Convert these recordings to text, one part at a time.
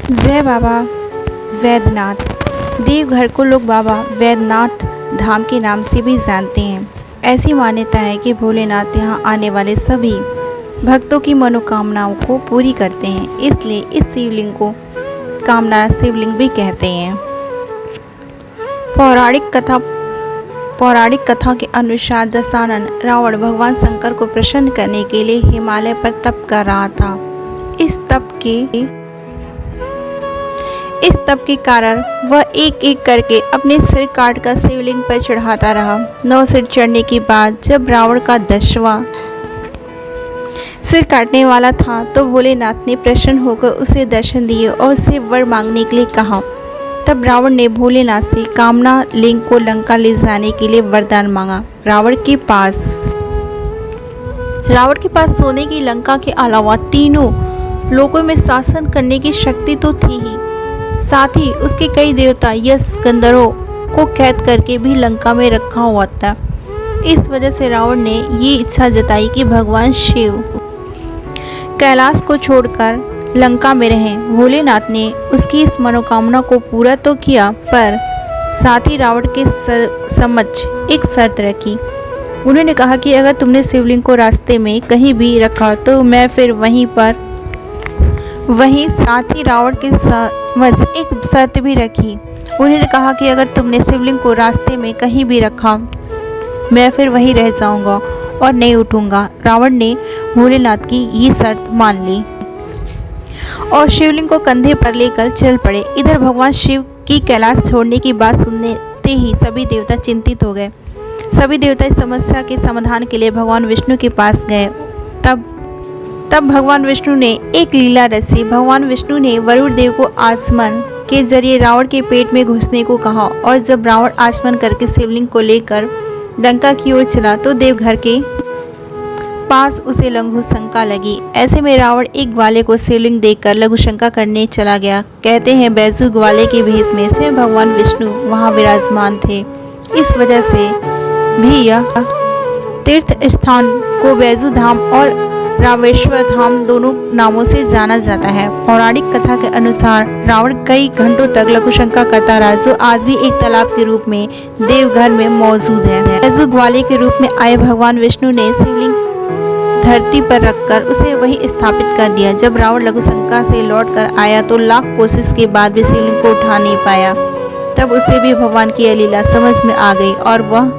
जय बाबा वैद्यनाथ। देवघर को लोग बाबा वैद्यनाथ धाम के नाम से भी जानते हैं। ऐसी मान्यता है कि भोलेनाथ यहाँ आने वाले सभी भक्तों की मनोकामनाओं को पूरी करते हैं, इसलिए इस शिवलिंग को कामना शिवलिंग भी कहते हैं। पौराणिक कथा के अनुसार दशानन रावण भगवान शंकर को प्रसन्न करने के लिए हिमालय पर तप कर रहा था। इस तप के कारण वह एक एक करके अपने सिर काट कर शिवलिंग पर चढ़ाता रहा। 9 सिर चढ़ने के बाद जब रावण का 10वां सिर काटने वाला था तो भोलेनाथ ने प्रसन्न होकर उसे दर्शन दिए और उससे वर मांगने के लिए कहा। तब रावण ने भोलेनाथ से कामना लिंग को लंका ले जाने के लिए वरदान मांगा। रावण के पास सोने की लंका के अलावा तीनों लोकों में शासन करने की शक्ति तो थी ही, साथ ही उसके कई देवता यश गंधर्वों को कैद करके भी लंका में रखा हुआ था। इस वजह से रावण ने ये इच्छा जताई कि भगवान शिव कैलाश को छोड़कर लंका में रहें। भोलेनाथ ने उसकी इस मनोकामना को पूरा तो किया, पर साथ ही रावण के समक्ष एक शर्त रखी। उन्होंने कहा कि अगर तुमने शिवलिंग को रास्ते में कहीं भी रखा तो मैं फिर वहीं साथ ही रावण के समक्ष एक शर्त भी रखी। उन्होंने कहा कि अगर तुमने शिवलिंग को रास्ते में कहीं भी रखा मैं फिर वहीं रह जाऊंगा और नहीं उठूंगा। रावण ने भोलेनाथ की ये शर्त मान ली और शिवलिंग को कंधे पर लेकर चल पड़े। इधर भगवान शिव की कैलाश छोड़ने की बात सुनते ही सभी देवता चिंतित हो गए। सभी देवता इस समस्या के समाधान के लिए भगवान विष्णु के पास गए। तब भगवान विष्णु ने एक लीला रची। भगवान विष्णु ने वरुण देव को आचमन के जरिए रावण के पेट में घुसने को कहा और जब रावण आचमन करके शिवलिंग को लेकर लंका की ओर चला तो देवघर के पास उसे लघु शंका लगी। ऐसे में रावण एक ग्वाले को शिवलिंग देखकर लघु शंका करने चला गया। कहते हैं बैजू ग्वाले के भेष में स्वयं भगवान विष्णु वहां विराजमान थे। इस वजह से भी यह तीर्थ स्थान को बैजू धाम और रामेश्वर धाम दोनों नामों से जाना जाता है। पौराणिक कथा के अनुसार रावण कई घंटों तक लघु शंका करता रहा, जो आज भी एक तालाब के रूप में देवघर में मौजूद है। बैजू ग्वाले के रूप में आए भगवान विष्णु ने शिवलिंग धरती पर रखकर उसे वहीं स्थापित कर दिया। जब रावण लघु शंका से लौटकर आया तो लाख कोशिश के बाद भी शिवलिंग को उठा नहीं पाया। तब उसे भी भगवान की यह लीला समझ में आ गई और वह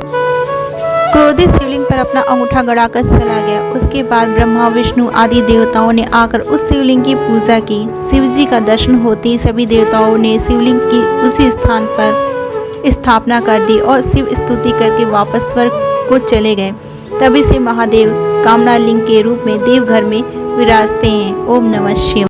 क्रोधित शिवलिंग पर अपना अंगूठा गड़ाकर चला गया। उसके बाद ब्रह्मा विष्णु आदि देवताओं ने आकर उस शिवलिंग की पूजा की। शिव जी का दर्शन होते ही सभी देवताओं ने शिवलिंग की उसी स्थान पर स्थापना कर दी और शिव स्तुति करके वापस स्वर्ग को चले गए। तभी से महादेव कामना लिंग के रूप में देवघर में विराजते हैं। ओम नमः शिवाय।